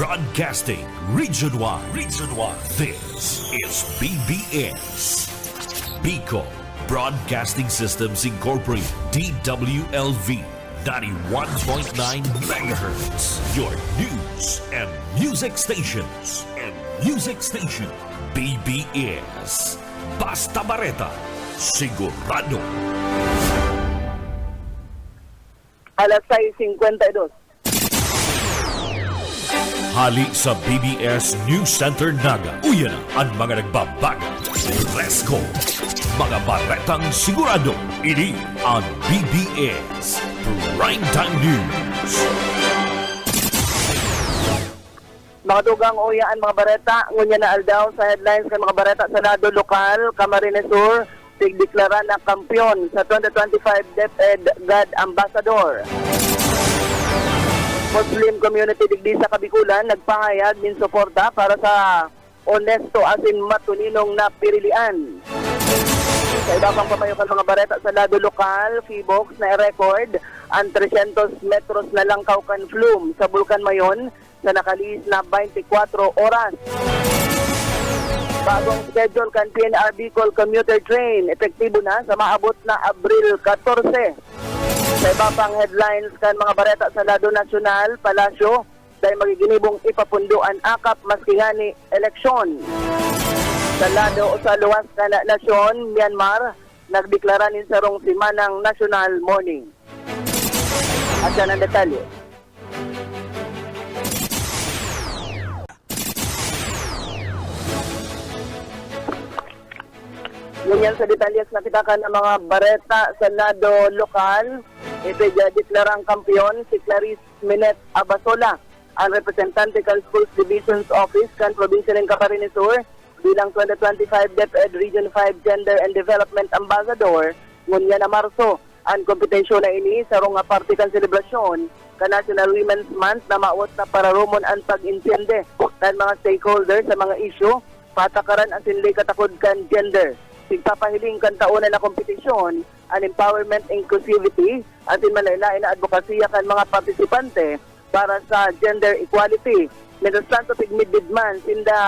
Broadcasting Region 1. This is BBS. Bicol Broadcasting Systems Incorporated. DWLV 91.9 MHz. Your news and music stations. BBS. Basta Bareta. Sigurado. Alas 6:52. Hali sa BBS News Center Naga. Uyan ang mga nagbabaga. Presko. Mga baretang sigurado. Ini ang BBS Primetime News. Mga dugang uyaan mga bareta, ngunya na aldaw sa headlines kan mga bareta sa lado lokal, Camarines Sur, tigdeklara na kampyon sa 2025 DepEd God Ambassador. Muslim community digdi sa Kabikulan nagpahayag min suporta para sa honesto asin matuninong na pirilian. Sa iba pang pamayukan mga bareta sa lado lokal, Fibox na record ang 300 metros na langkaw kan flume sa Bulkan Mayon sa nakaliis na 24 oras. Bagong schedule kan PNR Bicol commuter train, epektibo na sa maabot na Abril 14. Sa iba pang headlines kan mga bareta sa lado nasyonal, Palasyo, dahil magiginibong ipapunduan akap maski nga ni eleksyon. Sa lado o sa luwas na nasyon, Myanmar, nagdeklara nin sarong simanang national mourning. At yan ang detalye. Ganyan sa detalyes na kita ka ng mga bareta sa lado lokal. Ito deklarang kampiyon si Clarice Minet Abasola, ang representante kan Schools Divisions Office kan Provincia ng Camarines Sur bilang 2025 DepEd Region 5 Gender and Development Ambassador ngunya na Marso. Ang kompetisyon na ini sa runga party kan selebrasyon ka National Women's Month na maawat na pararumon ang pag-insyende kan mga stakeholders sa mga issue patakaran ang sinlay katakod kan gender. Sigpapahiling kan taonan na kompetisyon, an empowerment, inclusivity, at manlaylain na advokasya kan mga partisipante para sa gender equality. Mientras tanto, tigmididman, sinda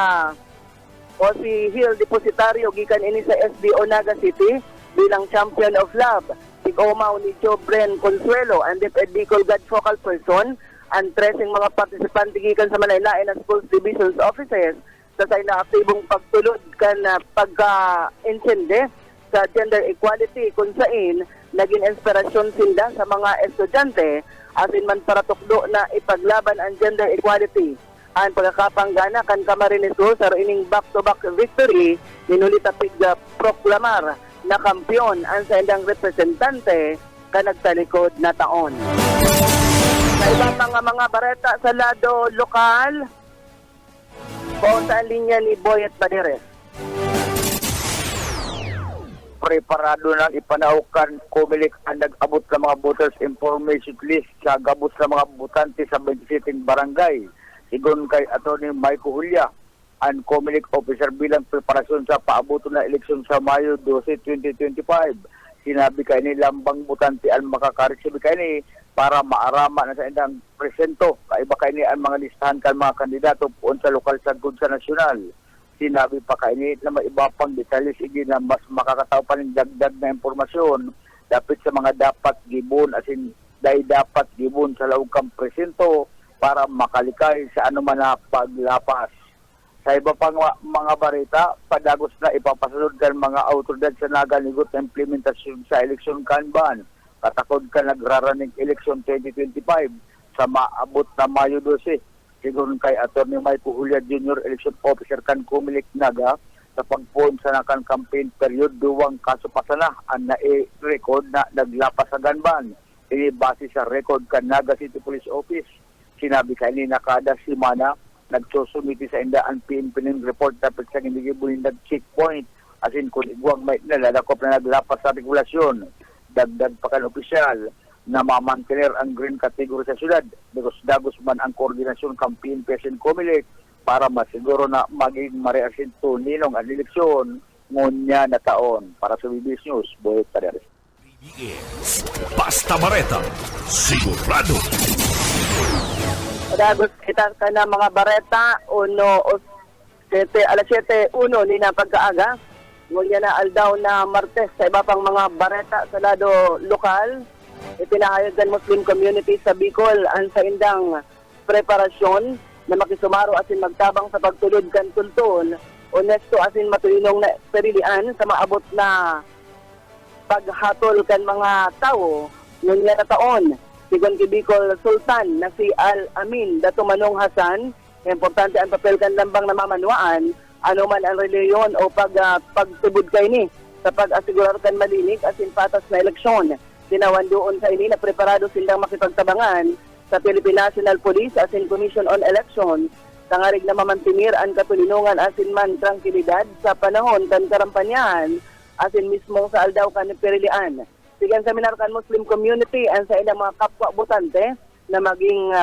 o si Hill Depositario, gikan ini sa SBO Naga City, bilang Champion of Love. Tig-omaw ni Joe Bren Consuelo, and DepEd Bicol God Focal Person, ang 13 mga partisipante gikan sa manlaylain na Schools Divisions Offices, sa na aktibong pagtulod kan pagka-insende sa gender equality kung saan naging inspirasyon sila sa mga estudyante asin man para tukdo na ipaglaban ang gender equality. Ang pagkakapanggana kan Camarines Sur sa ining back-to-back victory ninulita proklamar na kampiyon ang sa indang representante ka nagtalikod na taon. Sa iba pang mga bareta sa lado lokal, o sa linya ni Boyet Paderes. Preparado nang ipanaukan Comelec ang nag-abot ng mga voters information list sa gabot sa mga butante sa 27 barangay. Sigon kay Atty. Mike Julia, ang Comelec officer bilang preparasyon sa paabot na eleksyon sa Mayo 12, 2025. Sinabi kay ni lambang butante ang makakareceive kay ni para maarama na sa indang presento. Kaiba kay ni ang mga listahan kan mga kandidato puon sa lokal sagod sa nasyonal. Sinabi pa kay ni na maiba pang detalye sige na mas makakataw pa ng dagdag na impormasyon dapat sa mga dapat gibon asin dahil dapat gibon sa laukang presento para makalikay sa anuman na paglapas. Sa iba pang mga barita, padagos na ipapasunod kan mga autoridad sa naganigot na implementasyon sa eleksyon kanban. Katakod ka nagraraning eleksyon 2025 sa maabot na Mayo 12. Sigun kay Atty. Mike Julia Jr. Election Officer kan Comelec Naga sa pagpuon sa nakan campaign period duwang kaso pa sana ang na-record na naglapas sa ganban. Ini base sa record kan Naga City Police Office. Sinabi kay ni nakada simana nagsusumiti sa indaan PNP ng report dapat sa ginigibulin nag-checkpoint asin kung igwang may nalalakop na naglapas sa regulasyon. Dagdag pa kan opisyal na mamantener ang green category sa syudad. Dagos man ang koordinasyon ng PNP and Comelec para masiguro na maging mareaksyon ninong ang eleksyon ngunya na taon. Para sa BBS News, Boyet Paderes. BBS Basta Bareta Sigurado. Padagos kita ka na mga bareta, 7:01 ni na pagkaaga. Ngunyan na aldaw na Martes sa iba pang mga bareta sa lado lokal. Ipinahayag ng Muslim community sa Bicol ang sa indang preparasyon na makisumaro asin magtabang sa pagtulod kan tulton. Honesto asin matulinong na perilian sa maabot na paghatol kan mga tao. Ngunyan na taon, sigon kay Bicol Sultan na si Al-Amin Dato Manong Hasan, importante ang papel kan lambang namamanwaan, ano man ang reliyon o pagtubod kay ni sa pag-asigurar kan malinig asin patas na eleksyon. Tinawan doon sa ini na preparado silang makipagtabangan sa Philippine National Police asin Commission on Elections tangarig na mamantinir ang katulinungan asin man tranquilidad sa panahon kan karampanyahan asin mismo sa aldaw kan perilian. Sigan sa minarkan Muslim community ang sa ilang mga kapwa botante na maging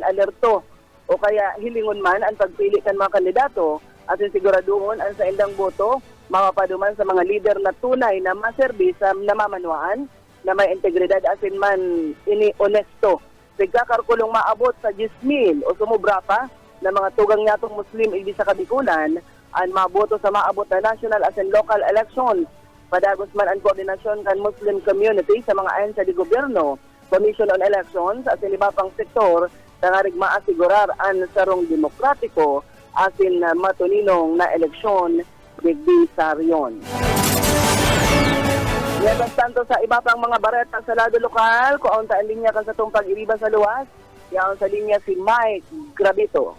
alerto o kaya hilingon man ang pagpili kan mga kandidato atin siguraduhon ang sa ilang boto mapapaduman sa mga lider na tunay na maserbi sa namamanwaan na may integridad asin man ini honesto. Pagkakarkulong maabot sa 10,000 o sumubra pa na mga tugang nyatong Muslim ibig sa Kabikulan ang maboto sa maabot na national asin local elections. Padagos man ang koordinasyon kan Muslim community sa mga ahensya di gobyerno, Commission on Elections asin iba pang sektor tangarig maasigurar ang sarong demokratiko asin matuninong na eleksyon digdi sa riyon. Mientras tanto sa iba pang mga bareta sa lado lokal, kuaon ta ang linya kan sa tong pag-iriba sa luwas, yaon sa linya si Mike Gravito.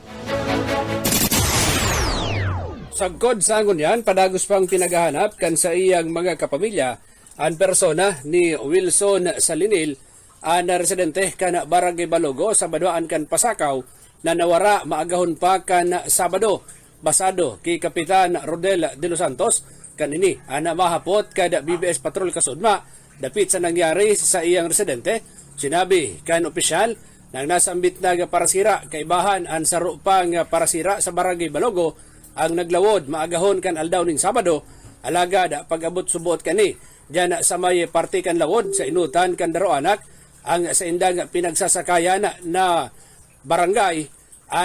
Sagkod sa angon yan, padagos pang pinagahanap kan sa iyang mga kapamilya ang persona ni Wilson Salinil, ang residente kan Barangay Balogo sa Banuan kan Pasakaw na nawara maagahon pa kan Sabado basado kay Kapitan Rodel de los Santos kanini ana mahapot kada BBS Patrol Kasudma dapit sa nangyari sa iyang residente. Sinabi kan opisyal nang nasambit na parasira kaibahan ang saro pang parasira sa Barangay Balogo ang naglawod maagahon kan aldaw ning Sabado alagad pag-abot subuot kani diyan sa may parte kan lawod sa inutan kan Daroanak ang sa indang pinagsasakayan na barangay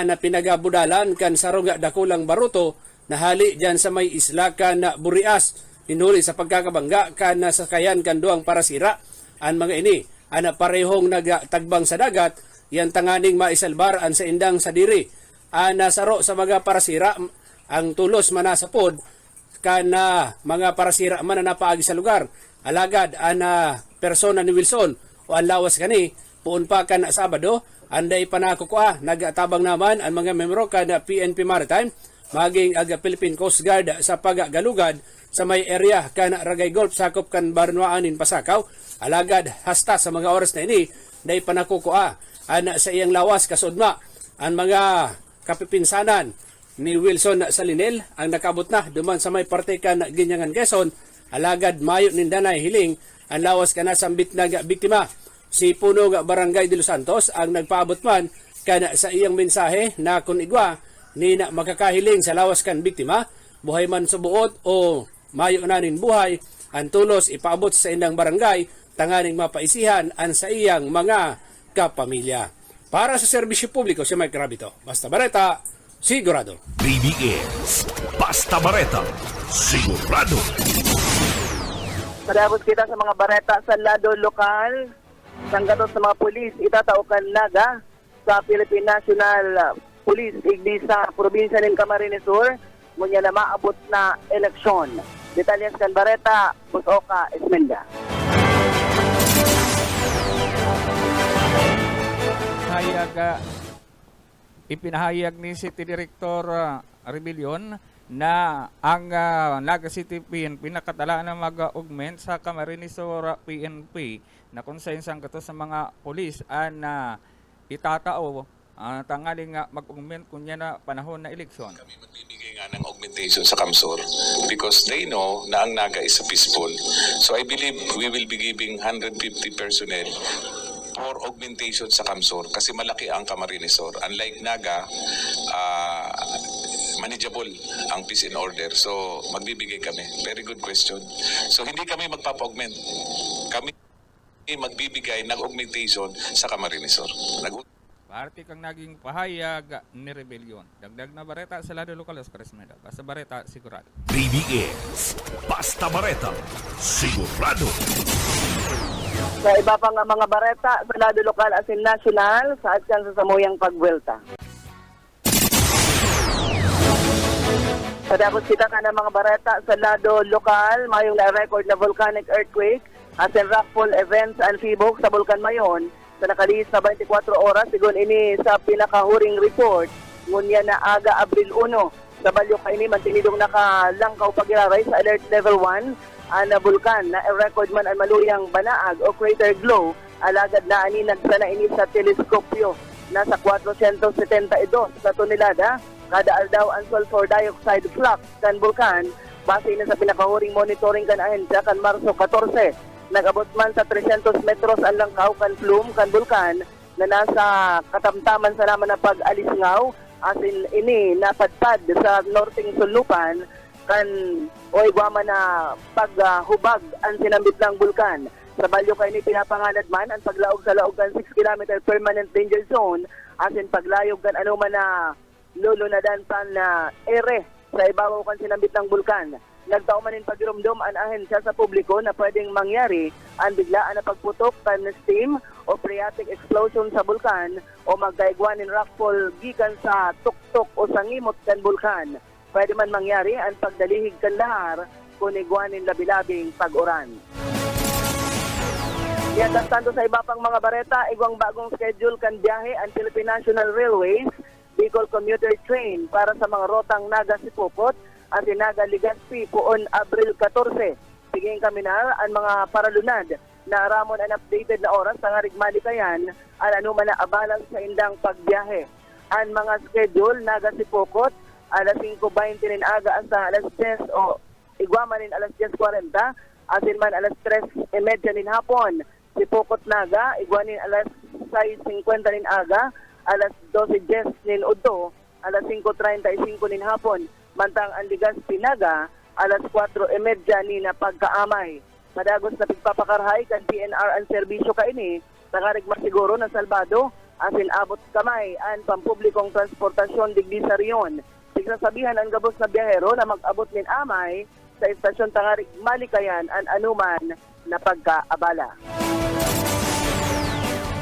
na pinagabudalan kan sarong dakulang baruto na hali diyan sa may isla kan Burias inuli sa pagkakabangga kan sakayan kan duang parasira ang mga ini ana parehong nagtagbang sa dagat yan tanganing maisalbar an sa indang sadiri nasaro sa mga parasira ang tulos manasapod kan mga parasira man na napaagi sa lugar alagad ana persona ni Wilson o ang lawas kani puun pa kan Sabado anday panakukua nagatabang naman ang mga membro kan PNP Maritime maging aga Philippine Coast Guard sa paggalugad sa may area kan Ragay Gulf sakop kan Barnuaan in Pasakaw alagad hasta sa mga oras na ini day panakukua ana sa iyang lawas kasudma ang mga kapipinsanan ni Wilson Salinil ang nakabot na duman sa may parte kan Ginyangan Quezon alagad mayo nindanay hiling ang lawas kana sambit na biktima. Si Punong Barangay de los Santos ang nagpaabot man kana sa iyang mensahe na kung igwa ni na makakahiling sa lawas kan biktima buhay man subuot o mayo nanin buhay ang tulos ipaabot sa indang barangay tanganing mapaisihan ang sa iyang mga kapamilya. Para sa serbisyo publiko si Mike Gravito, Basta Bareta, sigurado. BBS Basta Bareta, sigurado. Padagos kita sa mga bareta sa lado lokal, sanggatot sa mga pulis itataukan naga sa Philippine National Police igdi sa probinsya ng Camarines Sur ngunya na maabot na eleksyon. Detalyas kan bareta Busoka Esmenda. Ipinahayag ni City Director Rebellion na ang Naga City PNP nakatala na mag-augment sa Camarines Sur PNP na konsensang kato sa mga polis na itatao tangaling mag-augment kunya na panahon na eleksyon. Kami magbibigay nga ng augmentation sa Kamsur because they know na ang Naga is peaceful. So I believe we will be giving 150 personnel for augmentation sa Kamsur kasi malaki ang Camarines Sur. Unlike Naga, manageable ang peace and order. So magbibigay kami. Very good question. So hindi kami magpapa-augment. Kami magbibigay ng augmentation sa Camarines Sur. parte kang naging pahayag ni rebelyon. Dagdag na bareta sa lado lokal, Oscar Esmeda. Basta bareta, sigurado. BBS, Basta Bareta, sigurado. Sa iba pang mga bareta sa lado lokal as in national, sa atyan sa samuyang pagwelta. Sa Davao City ka ng mga bareta sa lado lokal, mayong na-record na volcanic earthquake as in rockfall events and fibok sa Bulkan Mayon sa nakalihis na 24 oras, sigon ini sa pinakahuring report, ngunya na aga Abril 1. Sa balyo ka ini, mantinidong nakalangkaw pagiraray sa alert level 1, na bulkan na record man ang maluyang banaag o crater glow, alagad na ani nagsana ini sa teleskopyo. Nasa 472 sa tonelada, kada aldaw ang sulfur dioxide flux kan bulkan, base na sa pinakahuring monitoring kan ahensya kan Marso 14. Nag-abot man sa 300 metros ang langkaw kan plume kan bulkan na nasa katamtaman sa naman na pag-alisngaw asin ini napadpad sa norting sulupan kan o igwama na paghubag ang sinambit ng bulkan. Sa balyo kay ni pinapanganad man ang paglaog sa laog kan 6 km permanent danger zone asin paglayog kan anuman na lulunadan pan na ere sa ibabaw kan sinambit ng bulkan. Nagtao manin pagirumdum ang ahensya sa publiko na pwedeng mangyari ang biglaan na pagputok kan steam o phreatic explosion sa bulkan o magkaigwanin rockfall gikan sa tuktok o sangimot kan bulkan. Pwede man mangyari ang pagdalihig kan lahar kung igwanin labilabing pag-uran. Yan tanto sa iba pang mga bareta, igwang bagong schedule kan biyahe ang Philippine National Railways, Bicol Commuter Train para sa mga rotang Naga-Sipopot at Naga-Legazpi poon Abril 14. Tiging kaminar ang mga paralunad na ramon ang updated na oras sa Rigmalikayan ang anuman na abalang sa indang pagbiyahe. Ang mga schedule Naga-Sipopot alas 5:20 nin aga hasta alas 10 o igwama nin alas 10:40 asin man alas 3:30 nin hapon. Sipokot Naga igwanin alas 6:50 nin aga, alas 12:10 nin udto, alas 5:35 nin hapon. Mantang ang Legazpi Naga alas 4:30 ni na pagkaamay. Madagos na pigpapakarhay kan PNR ang serbisyo kaini, nakarig masiguro na salbado asin abot kamay ang pampublikong transportasyon digdi sa riyon. Sigsasabihan ang gabos na biyahero na mag-abot nin amay sa istasyon Tangarig Malikayan ang anuman na pagkaabala.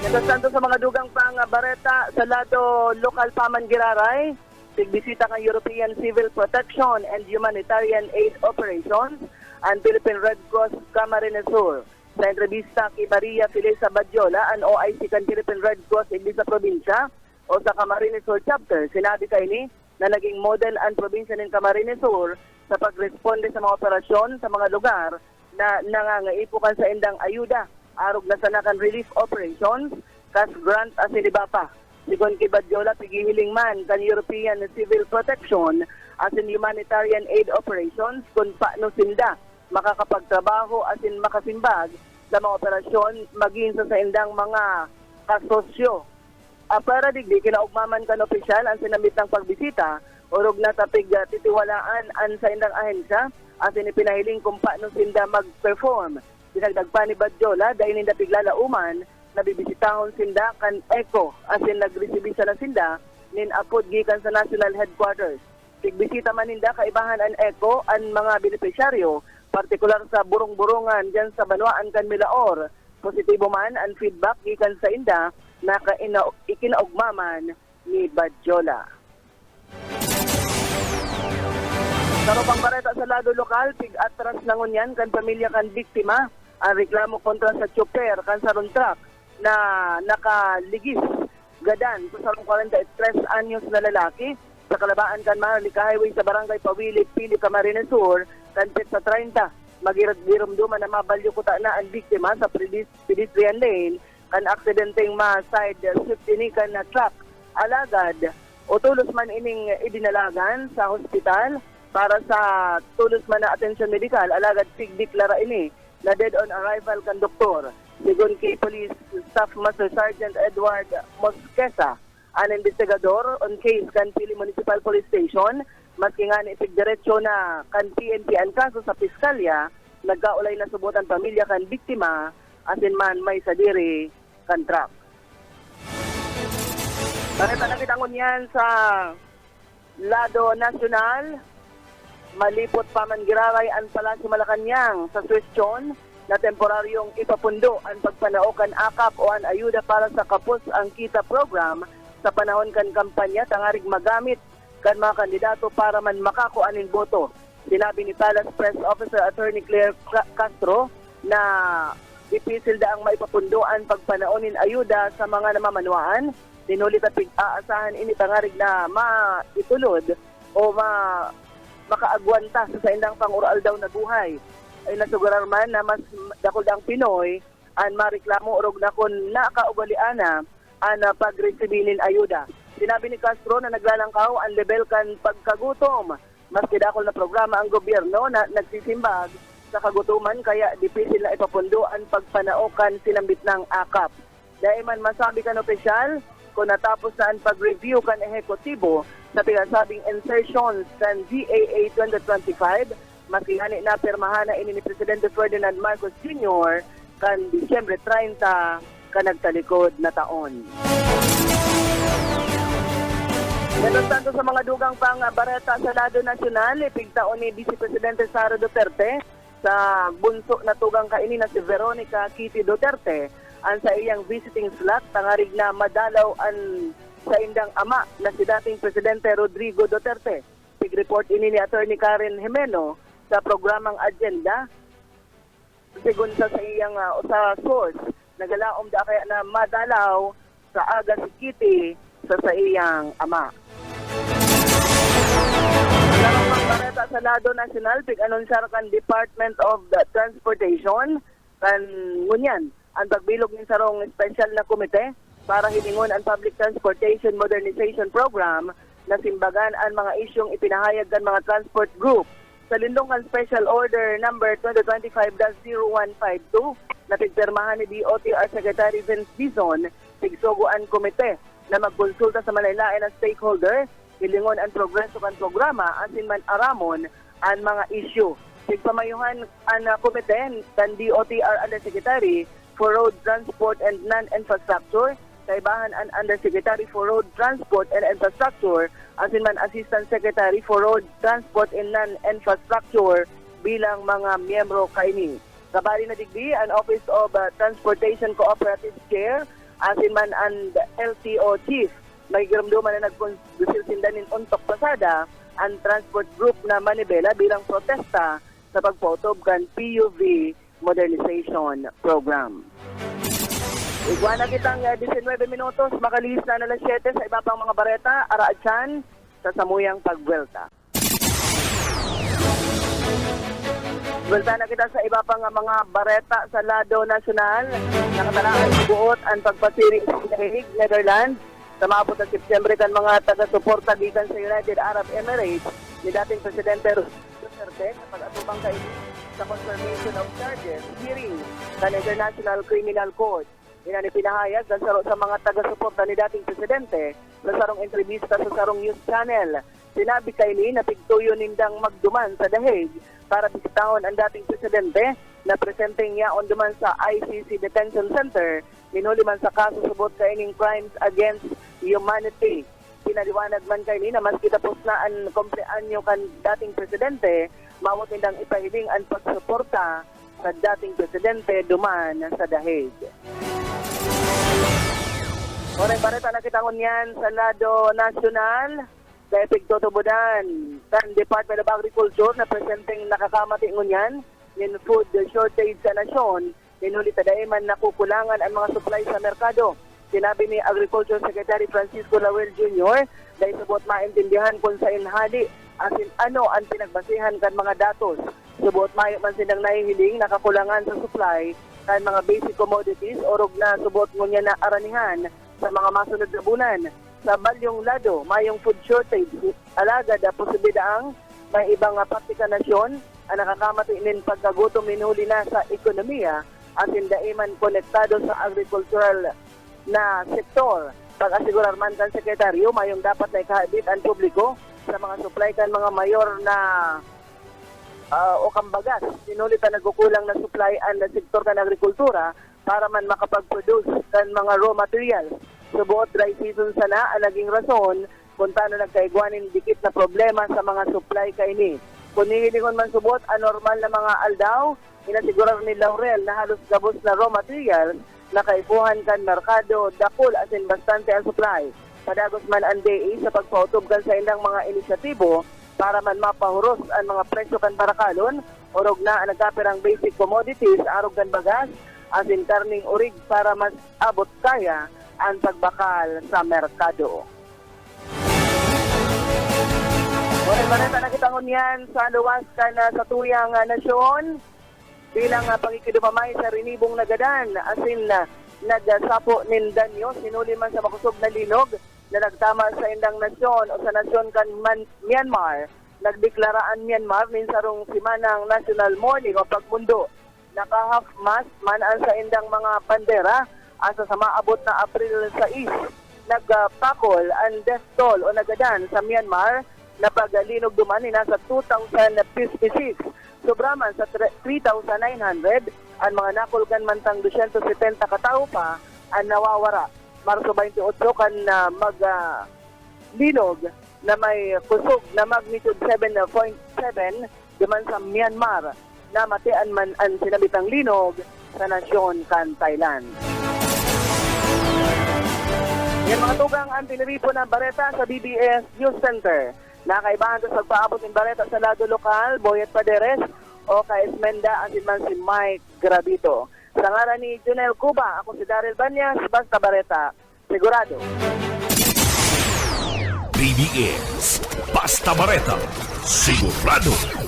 Nagasanto sa mga dugang pang bareta sa lado lokal paman Giraray, tigbisita ng European Civil Protection and Humanitarian Aid Operations ang Philippine Red Cross Camarines Sur. Sa entrevista kay Maria Filesa Badiola, ang OIC kan Philippine Red Cross hindi sa probinsya o sa Camarines Sur chapter, sinabi kay ni na naging model ang probinsya ng Camarines Sur sa pagresponde sa mga operasyon sa mga lugar na nangangaipukan sa indang ayuda, arog na sanakan relief operations, cash grant as inibapa. Sigon kay Badiola, pigihiling man kan European Civil Protection as in humanitarian aid operations kung paano sinda makakapagtrabaho as in makasimbag sa mga operasyon maging sa indang mga kasosyo. Para digdi, kinaugmaman kan opisyal ang sinamit ng pagbisita, urog na tapig titiwalaan ang sa indang ahensya at inipinahiling kung paano sinda mag-perform. Dinagdag pa ni Badiola dahil ninda piglalauman na bibisitahon sinda kan ECO as in nagresibisa na sinda nin apod gikan sa National Headquarters. Tigbisita man ninda kaibahan ang ECO ang mga benepisyaryo, partikular sa burong-burungan dyan sa Banwaan kan Milaor. Positibo man ang feedback gikan sa inda na ikinaugmaman ni Badiola. Sa pang bareta sa lado lokal, pig-atras na ngunyan kan pamilya kan biktima, ang reklamo kontra sa chopper kan sarong truck na nakaligis gadan sa sarong 43 anyos na lalaki sa kalabaan kan Maharlika Highway sa Barangay Pawilit, Pili, Camarines Sur, kan sa 30. Magirumduman na mabalyo kuta na ang biktima sa pedestrian lane kan aksidenteng ma-side shift ini kan na truck. Alagad, o tulos man ining idinalagan sa hospital para sa tulos man na atensyon medikal, alagad pigdeklara ini na dead on arrival kan doktor. Sigon kay Police Staff Master Sergeant Edward Mosquesa, an investigador on case kan Pili Municipal Police Station, maski nga ipigdiretso na kan PNP ang kaso sa piskalya, nagkaulay na subutan pamilya kan biktima, asin man may sadiri kan truck. Bareta na kitangon yan sa lado nasyonal. Malipot pa man giraray ang Palasyo Malacanang sa suwestyon na temporaryong ipapundo ang pagpanaokan akap o ang ayuda para sa kapos ang kita program sa panahon kan kampanya tangarig magamit kan mga kandidato para man makakuanin boto. Sinabi ni Palace Press Officer Attorney Claire Castro na ipisil daang maipapundo ang pagpanaonin ayuda sa mga namamanuan. Tinulit at aasahan ini tangarig na maitulod o makaagwanta sa indang pangural daw na buhay. Ay nasugarar man na mas dakol ang Pinoy ang mareklamo orog na kung nakaugaliana ang pagresibilin ayuda. Sinabi ni Castro na naglalangkaw ang level kan pagkagutom. Maski dakol na programa ang gobyerno na nagsisimbag sa kagutuman kaya dipisil na ipapundo ang pagpanaokan sinambit ng akap. Dahil man masabi kan opisyal kung natapos na ang pag-review kan ehekutibo sa pinasabing insertions kan GAA 2025, makihani na pirmahan na ini ni Presidente Ferdinand Marcos Jr. kan Disyembre 30 kanagtalikod na taon. Meron tanto sa mga dugang pang bareta sa lado nasyonal, ipigtaon ni Vice Presidente Sara Duterte sa bunso na tugang kaini na si Veronica Kitty Duterte ang sa iyang visiting slot tangarig na madalaw ang sa indang ama na si dating Presidente Rodrigo Duterte. Pig-report ini ni Attorney Karen Jimeno sa programang agenda. Sigun sa iyang sa source, nagalaom da kaya na madalaw sa aga si Kitty sa iyang ama. Larong pagbareta sa lado nasyonal, pig-anunsar kan Department of the Transportation kan ngunyan ang pagbilog ng sarong special na komite para hilingon ang Public Transportation Modernization Program na simbagan ang mga isyong ipinahayag ng mga transport group. Sa lindong Special Order number 2025-0152 na pigpirmahan ni DOTR Secretary Vince Dizon, pigsuguan komite na magkonsulta sa malaylain ng stakeholder, hilingon ang progreso kan programa asin man aramon ang mga issue. Pigpamayuhan ang komite kan DOTR Undersecretary for Road Transport and Non-Infrastructure, kaibahan ang Undersecretary for Road Transport and Infrastructure, asin man Assistant Secretary for Road Transport and Non-Infrastructure bilang mga miyembro kaini. Kabali na digdi ang Office of Transportation Cooperative Chair, asin man ang LTO Chief. May giramduman na nagkonsulsindanin untok pasada ang transport group na Manibela bilang protesta sa pagpotob kan PUV Modernization Program. Igwa na kitang 19 minutos, makalihis na alas 7 sa iba pang mga bareta, araatsan sa samuyang pagwelta. Welta na kita sa iba pang mga bareta sa lado nasyonal. Nakatalaan buot ang pagpasiri sa Hague, Netherlands. Sa maabot ng September kan mga taga-suporta gikan sa United Arab Emirates ni dating Presidente Duterte sa pag-atubang kainin sa confirmation of charges hearing sa International Criminal Court. Inani pinahayag sa mga taga-suporta ni dating Presidente sa sarong entrevista sa sarong news channel. Sinabi kaini na pigtuyo nindang magduman sa The Hague para bisitahon ang dating Presidente na presenteng niya on duman sa ICC Detention Center, minuli man sa kaso subot kaining crimes against humanity. Pinaliwanag man kaini na maski tapos na ang kumpleanyo kan dating Presidente, mawot nindang ipahiling ang pagsuporta sa dating Presidente duman sa The Hague. Oreng bareta na kitangon yan sa lado nasyonal. Sa epigtutubudan kan Department of Agriculture na presenteng nakakamati ngunyan in food shortage sa nasyon, ninulit na man nakukulangan ang mga supply sa merkado. Sinabi ni Agriculture Secretary Francisco Lawel Jr. dahil subot maintindihan kung sa inhali asin ano ang pinagbasihan kan mga datos. Subot mayo man silang nahihiling nakakulangan sa supply kan mga basic commodities orog na subot ngunya na aranihan sa mga masunod na bulan. Sa balyong lado, mayong food shortage, alagad posibilidad ang may ibang partika nasyon ang nakakamati inin pagkagutom minuli na sa ekonomiya at indaiman konektado sa agricultural na sektor. Pag-asigurar man kan sekretaryo, mayong dapat na ikahabit ang publiko sa mga supply kan mga mayor na o kambagas. Sinulit na nagkukulang na supply ang sektor kan agrikultura para man makapag-produce kan mga raw materials. Subuot dry season sana ang naging rason kung paano nagkaigwanin dikit na problema sa mga supply kaini. Kung nihilingon man subot ang normal na mga aldaw, inasigurar ni Laurel na halos gabos na raw materials na kaipuhan kan merkado, dakol as in bastante ang supply. Padagos man ang DA sa pagpautob kan sa ilang mga inisyatibo para man mapahuros ang mga presyo kan barakalon, orog na ang nagkapirang basic commodities, arog kan bagas, as in karning urig para mas abot kaya ang pagbakal sa merkado. Well, manata na kitangon yan sa luwas ka na sa tuyang nasyon bilang pangikidumamay sa rinibong nagadan asin na nagsapo nindanyo sinuli man sa makusog na linog na nagtama sa indang nasyon o sa nasyon kan Myanmar. Nagdeklaraan Myanmar minsarong simanang National Morning o Pagmundo. Naka-half mast man ang sa indang mga bandera asa sa maabot na April 6. Nagpakol ang death toll o nagadan sa Myanmar na paglinog duman ni nasa 2,056. Sobraman sa 3,900 ang mga nakulgan mantang 270 katao pa ang nawawara. Marso 28 kan maglinog na may kusog na magnitude 7.7 duman sa Myanmar na matian man ang sinabitang linog sa nasyon kan Thailand. Yan mga tugang ang piniripo ng Bareta sa BBS News Center. Nakaibahan sa pagpaabot ng Bareta sa lado lokal, Boyet Paderes o kay Esmenda at man si Mike Gravito. Sa ngaran ni Junel Cuba, ako si Daryl Banyas, Basta Bareta, sigurado. BBS Basta Bareta, sigurado.